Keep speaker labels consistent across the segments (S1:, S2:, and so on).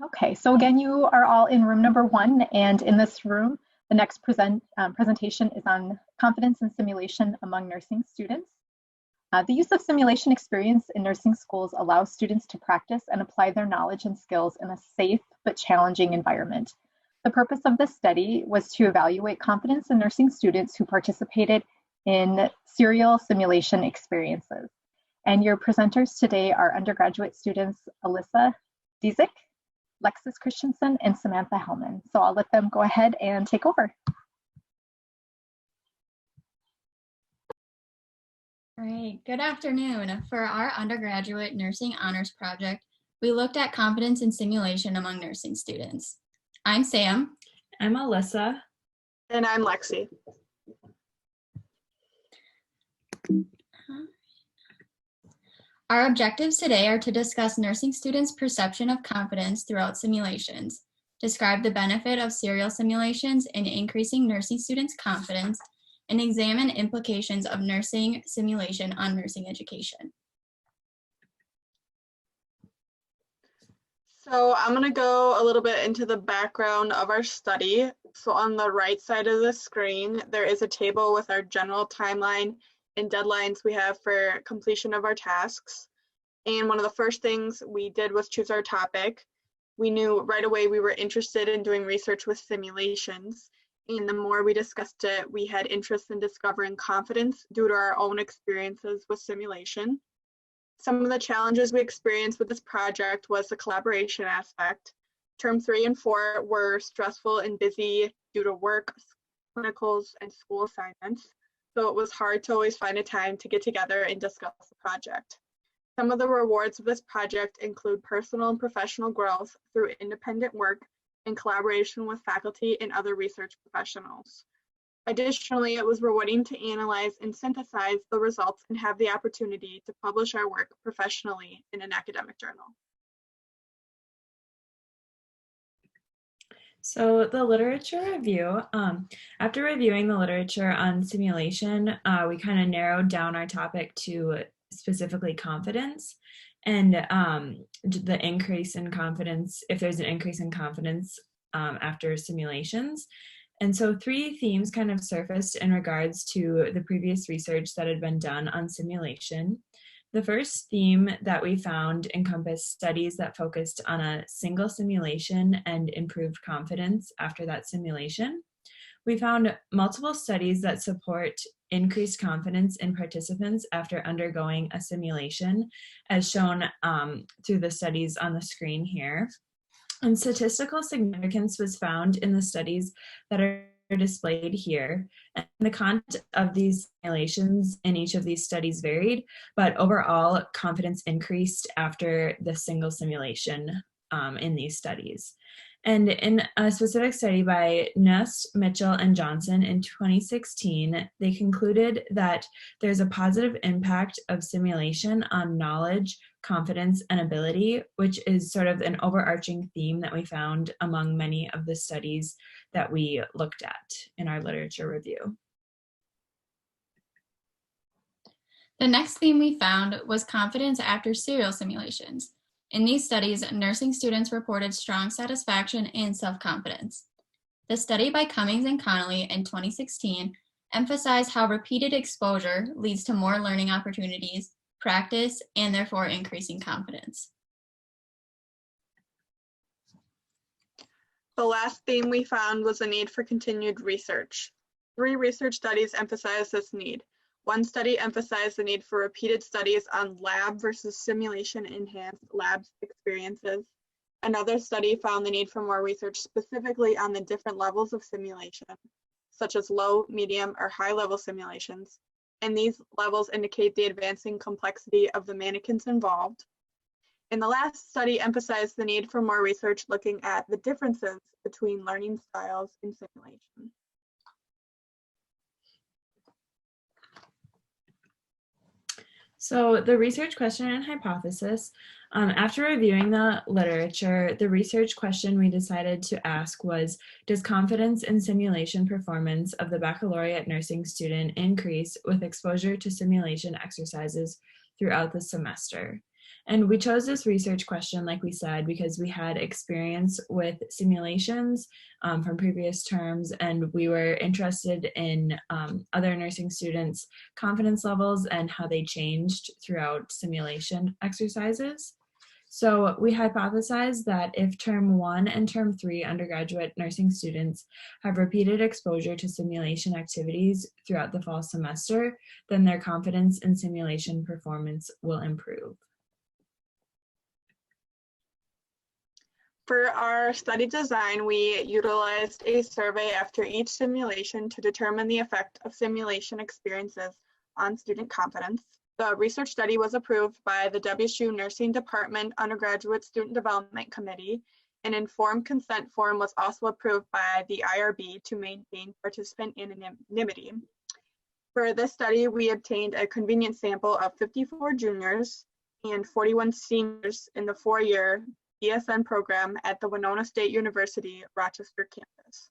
S1: Okay, so again, you are all in room number 1, and in this room, the next presentation is on confidence and simulation among nursing students. The use of simulation experience in nursing schools allows students to practice and apply their knowledge and skills in a safe but challenging environment. The purpose of this study was to evaluate confidence in nursing students who participated in serial simulation experiences. And your presenters today are undergraduate students Alyssa Dizik, Lexis Christensen, and Samantha Hellman. So I'll let them go ahead and take over.
S2: All right, good afternoon. For our undergraduate nursing honors project, we looked at confidence in simulation among nursing students. I'm Sam.
S3: I'm Alyssa.
S4: And I'm Lexi.
S2: Our objectives today are to discuss nursing students' perception of confidence throughout simulations, describe the benefit of serial simulations in increasing nursing students' confidence, and examine implications of nursing simulation on nursing education.
S4: So I'm going to go a little bit into the background of our study. So on the right side of the screen, there is a table with our general timeline and deadlines we have for completion of our tasks. And one of the first things we did was choose our topic. We knew right away we were interested in doing research with simulations. And the more we discussed it, we had interest in discovering confidence due to our own experiences with simulation. Some of the challenges we experienced with this project was the collaboration aspect. Term 3 and 4 were stressful and busy due to work, clinicals, and school assignments. So it was hard to always find a time to get together and discuss the project. Some of the rewards of this project include personal and professional growth through independent work and collaboration with faculty and other research professionals. Additionally, it was rewarding to analyze and synthesize the results and have the opportunity to publish our work professionally in an academic journal.
S3: So the literature review, after reviewing the literature on simulation, we kind of narrowed down our topic to specifically confidence and the increase in confidence, if there's an increase in confidence after simulations. And so 3 themes kind of surfaced in regards to the previous research that had been done on simulation. The first theme that we found encompassed studies that focused on a single simulation and improved confidence after that simulation. We found multiple studies that support increased confidence in participants after undergoing a simulation, as shown through the studies on the screen here. And statistical significance was found in the studies that are displayed here. And the content of these simulations in each of these studies varied, but overall confidence increased after the single simulation in these studies. And in a specific study by Nuss, Mitchell, and Johnson in 2016, they concluded that there's a positive impact of simulation on knowledge, confidence, and ability, which is sort of an overarching theme that we found among many of the studies that we looked at in our literature review.
S2: The next theme we found was confidence after serial simulations. In these studies, nursing students reported strong satisfaction and self-confidence. The study by Cummings and Connolly in 2016 emphasized how repeated exposure leads to more learning opportunities, practice, and therefore increasing confidence.
S4: The last theme we found was the need for continued research. 3 research studies emphasized this need. One study emphasized the need for repeated studies on lab versus simulation-enhanced lab experiences. Another study found the need for more research specifically on the different levels of simulation, such as low, medium, or high-level simulations. And these levels indicate the advancing complexity of the mannequins involved. And the last study emphasized the need for more research looking at the differences between learning styles in simulation.
S3: So the research question and hypothesis, after reviewing the literature, the research question we decided to ask was, does confidence in simulation performance of the baccalaureate nursing student increase with exposure to simulation exercises throughout the semester? And we chose this research question, like we said, because we had experience with simulations from previous terms, and we were interested in other nursing students' confidence levels and how they changed throughout simulation exercises. So we hypothesized that if term 1 and term 3 undergraduate nursing students have repeated exposure to simulation activities throughout the fall semester, then their confidence in simulation performance will improve.
S4: For our study design, we utilized a survey after each simulation to determine the effect of simulation experiences on student confidence. The research study was approved by the WSU Nursing Department Undergraduate Student Development Committee. An informed consent form was also approved by the IRB to maintain participant anonymity. For this study, we obtained a convenient sample of 54 juniors and 41 seniors in the 4-year BSN program at the Winona State University-Rochester campus.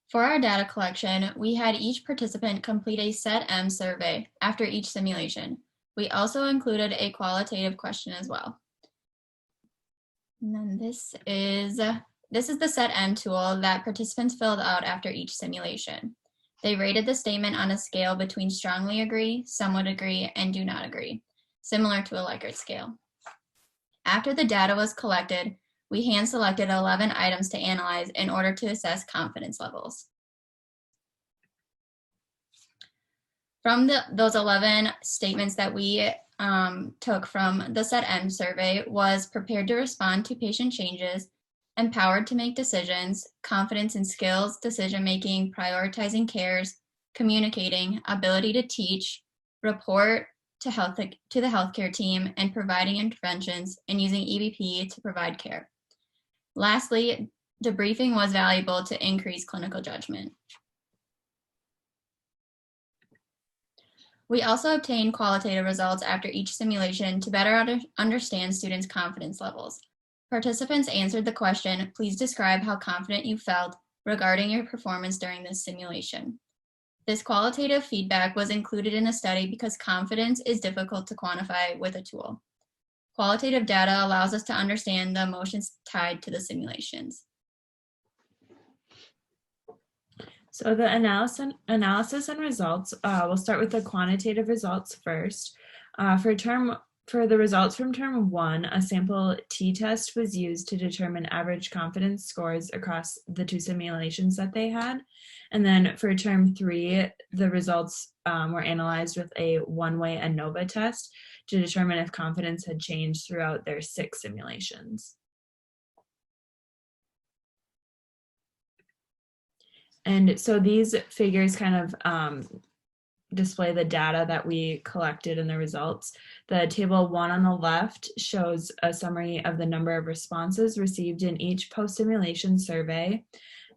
S2: For our data collection, we had each participant complete a set M survey after each simulation. We also included a qualitative question as well. And then this is the set M tool that participants filled out after each simulation. They rated the statement on a scale between strongly agree, somewhat agree, and do not agree, similar to a Likert scale. After the data was collected, we hand-selected 11 items to analyze in order to assess confidence levels. From those 11 statements that we took from the Set M survey was prepared to respond to patient changes, empowered to make decisions, confidence in skills, decision-making, prioritizing cares, communicating, ability to teach, report to the healthcare team, and providing interventions and using EBP to provide care. Lastly, debriefing was valuable to increase clinical judgment. We also obtained qualitative results after each simulation to better understand students' confidence levels. Participants answered the question, please describe how confident you felt regarding your performance during this simulation. This qualitative feedback was included in the study because confidence is difficult to quantify with a tool. Qualitative data allows us to understand the emotions tied to the simulations.
S3: So the analysis and results, we'll start with the quantitative results first. For the results from term 1, a sample t-test was used to determine average confidence scores across the 2 simulations that they had. And then for term 3, the results were analyzed with a one-way ANOVA test to determine if confidence had changed throughout their 6 simulations. And so these figures kind of display the data that we collected and the results. The table 1 on the left shows a summary of the number of responses received in each post-simulation survey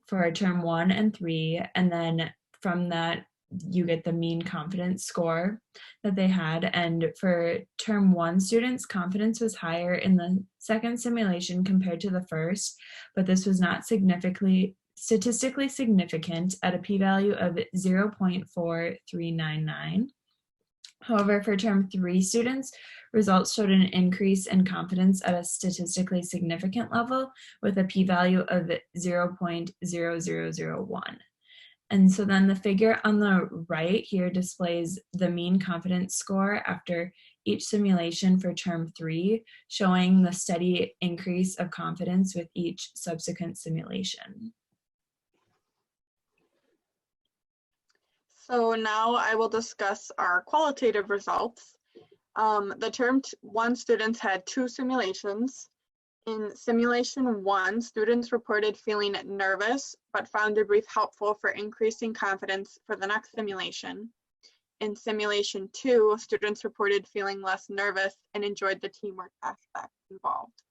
S3: for term 1 and 3, and then from that you get the mean confidence score that they had. And for term 1 students, confidence was higher in the second simulation compared to the first, but this was not statistically significant at a p-value of 0.4399. However, for term 3 students, results showed an increase in confidence at a statistically significant level with a p-value of 0.0001. And so then the figure on the right here displays the mean confidence score after each simulation for term 3, showing the steady increase of confidence with each subsequent simulation.
S4: So now I will discuss our qualitative results. The term 1 students had 2 simulations. In simulation 1, students reported feeling nervous, but found debrief helpful for increasing confidence for the next simulation. In simulation 2, students reported feeling less nervous and enjoyed the teamwork aspect involved.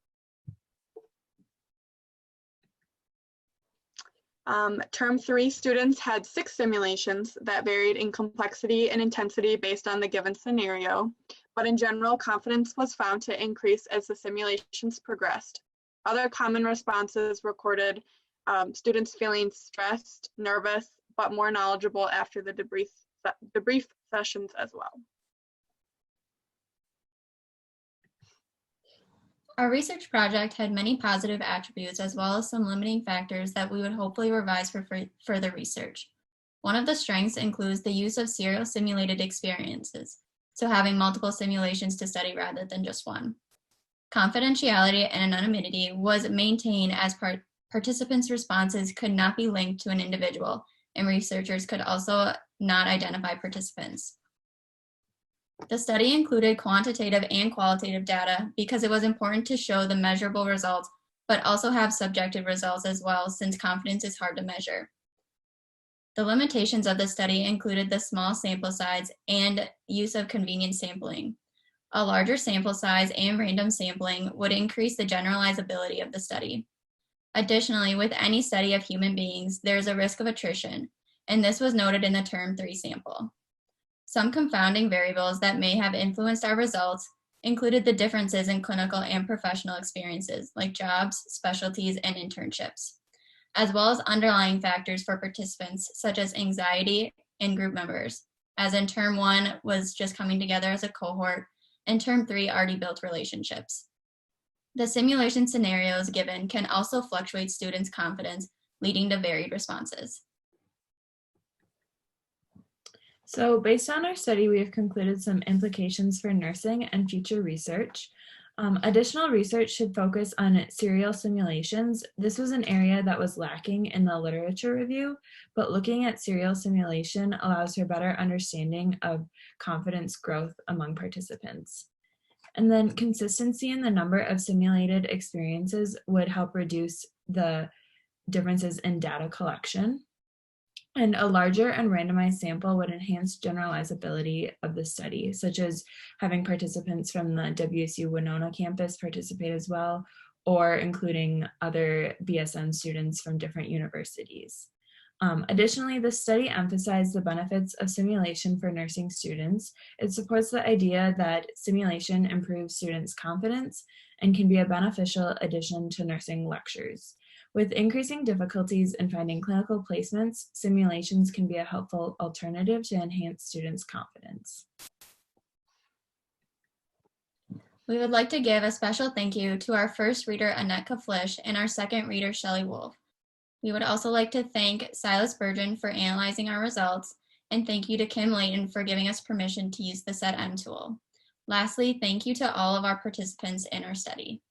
S4: Term 3 students had 6 simulations that varied in complexity and intensity based on the given scenario, but in general, confidence was found to increase as the simulations progressed. Other common responses recorded students feeling stressed, nervous, but more knowledgeable after the debrief sessions as well.
S2: Our research project had many positive attributes as well as some limiting factors that we would hopefully revise for further research. One of the strengths includes the use of serial simulated experiences, so having multiple simulations to study rather than just one. Confidentiality and anonymity was maintained as participants' responses could not be linked to an individual, and researchers could also not identify participants. The study included quantitative and qualitative data because it was important to show the measurable results, but also have subjective results as well, since confidence is hard to measure. The limitations of the study included the small sample size and use of convenient sampling. A larger sample size and random sampling would increase the generalizability of the study. Additionally, with any study of human beings, there is a risk of attrition, and this was noted in the term 3 sample. Some confounding variables that may have influenced our results included the differences in clinical and professional experiences, like jobs, specialties, and internships, as well as underlying factors for participants, such as anxiety and group members, as in term 1 was just coming together as a cohort, and term 3 already built relationships. The simulation scenarios given can also fluctuate students' confidence, leading to varied responses.
S3: So based on our study, we have concluded some implications for nursing and future research. Additional research should focus on serial simulations. This was an area that was lacking in the literature review, but looking at serial simulation allows for better understanding of confidence growth among participants. And then consistency in the number of simulated experiences would help reduce the differences in data collection. And a larger and randomized sample would enhance generalizability of the study, such as having participants from the WSU Winona campus participate as well, or including other BSN students from different universities. Additionally, the study emphasized the benefits of simulation for nursing students. It supports the idea that simulation improves students' confidence and can be a beneficial addition to nursing lectures. With increasing difficulties in finding clinical placements, simulations can be a helpful alternative to enhance students' confidence.
S2: We would like to give a special thank you to our first reader, Annette Kaflish, and our second reader, Shelley Wolf. We would also like to thank Silas Burgeon for analyzing our results, and thank you to Kim Layton for giving us permission to use the SetM tool. Lastly, thank you to all of our participants in our study.